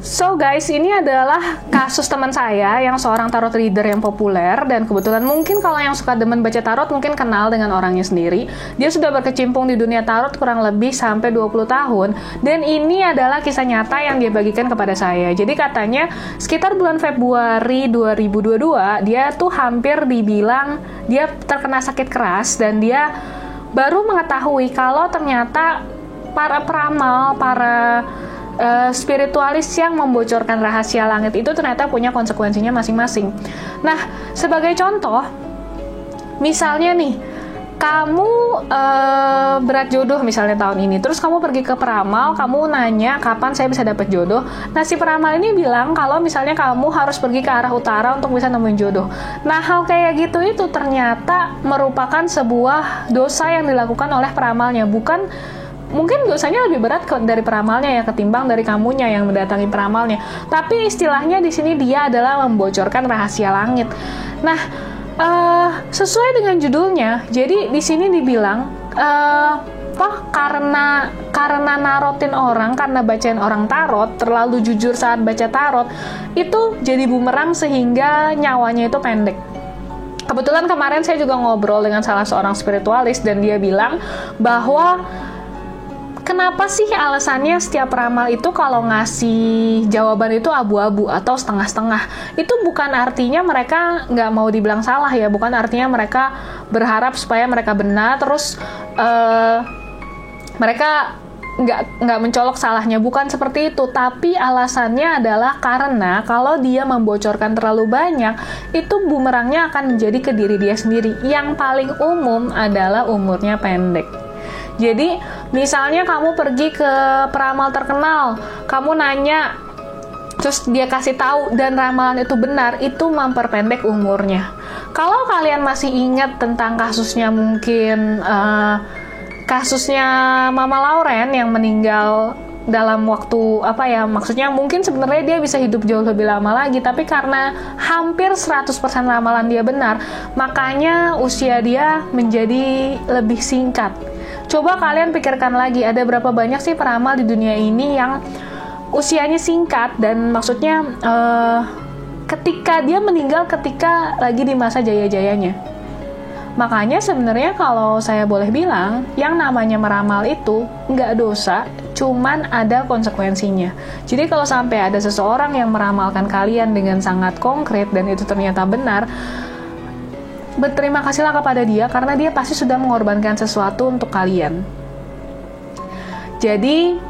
So guys, ini adalah kasus teman saya yang seorang tarot reader yang populer, dan kebetulan mungkin kalau yang suka demen baca tarot mungkin kenal dengan orangnya sendiri. Dia sudah berkecimpung di dunia tarot kurang lebih sampai 20 tahun, dan ini adalah kisah nyata yang dia bagikan kepada saya. Jadi katanya sekitar bulan Februari 2022 dia tuh hampir dibilang dia terkena sakit keras, dan dia baru mengetahui kalau ternyata para peramal, para spiritualis yang membocorkan rahasia langit itu ternyata punya konsekuensinya masing-masing. Nah, sebagai contoh, misalnya nih, kamu berat jodoh misalnya tahun ini, terus kamu pergi ke peramal, kamu nanya kapan saya bisa dapat jodoh. Nah, si peramal ini bilang kalau misalnya kamu harus pergi ke arah utara untuk bisa nemuin jodoh. Nah, hal kayak gitu itu ternyata merupakan sebuah dosa yang dilakukan oleh peramalnya, mungkin dosanya lebih berat dari peramalnya ya, ketimbang dari kamunya yang mendatangi peramalnya. Tapi istilahnya di sini dia adalah membocorkan rahasia langit. Nah, sesuai dengan judulnya, jadi di sini dibilang karena narotin orang, karena bacain orang tarot, terlalu jujur saat baca tarot, itu jadi bumerang sehingga nyawanya itu pendek. Kebetulan kemarin saya juga ngobrol dengan salah seorang spiritualis, dan dia bilang bahwa kenapa sih alasannya setiap peramal itu kalau ngasih jawaban itu abu-abu atau setengah-setengah? Itu bukan artinya mereka nggak mau dibilang salah ya, bukan artinya mereka berharap supaya mereka benar, terus mereka nggak mencolok salahnya, bukan seperti itu. Tapi alasannya adalah karena kalau dia membocorkan terlalu banyak, itu bumerangnya akan menjadi ke diri dia sendiri. Yang paling umum adalah umurnya pendek. Jadi, misalnya kamu pergi ke peramal terkenal, kamu nanya, terus dia kasih tahu dan ramalan itu benar, itu memperpendek umurnya. Kalau kalian masih ingat tentang kasusnya mungkin kasusnya Mama Lauren yang meninggal dalam waktu maksudnya mungkin sebenarnya dia bisa hidup jauh lebih lama lagi, tapi karena hampir 100% ramalan dia benar, makanya usia dia menjadi lebih singkat. Coba kalian pikirkan lagi, ada berapa banyak sih peramal di dunia ini yang usianya singkat, dan maksudnya ketika dia meninggal ketika lagi di masa jaya-jayanya. Makanya sebenarnya kalau saya boleh bilang, yang namanya meramal itu nggak dosa, cuman ada konsekuensinya. Jadi kalau sampai ada seseorang yang meramalkan kalian dengan sangat konkret dan itu ternyata benar, berterima kasihlah kepada dia, karena dia pasti sudah mengorbankan sesuatu untuk kalian. Jadi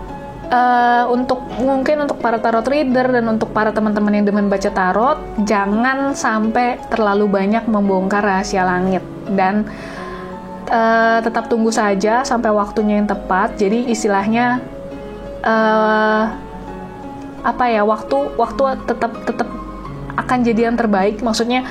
mungkin untuk para tarot reader dan untuk para teman-teman yang demen baca tarot, jangan sampai terlalu banyak membongkar rahasia langit, dan tetap tunggu saja sampai waktunya yang tepat. Jadi istilahnya waktu tetap akan jadi yang terbaik. Maksudnya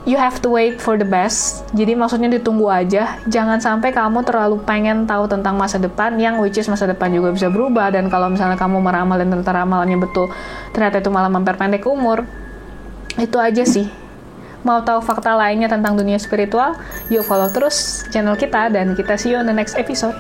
you have to wait for the best. Jadi maksudnya ditunggu aja. Jangan sampai kamu terlalu pengen tahu tentang masa depan, yang which is masa depan juga bisa berubah. Dan kalau misalnya kamu meramal dan ternyata ramalannya betul, ternyata itu malah memperpendek umur. Itu aja sih. Mau tahu fakta lainnya tentang dunia spiritual? Yuk follow terus channel kita, dan kita see you on the next episode.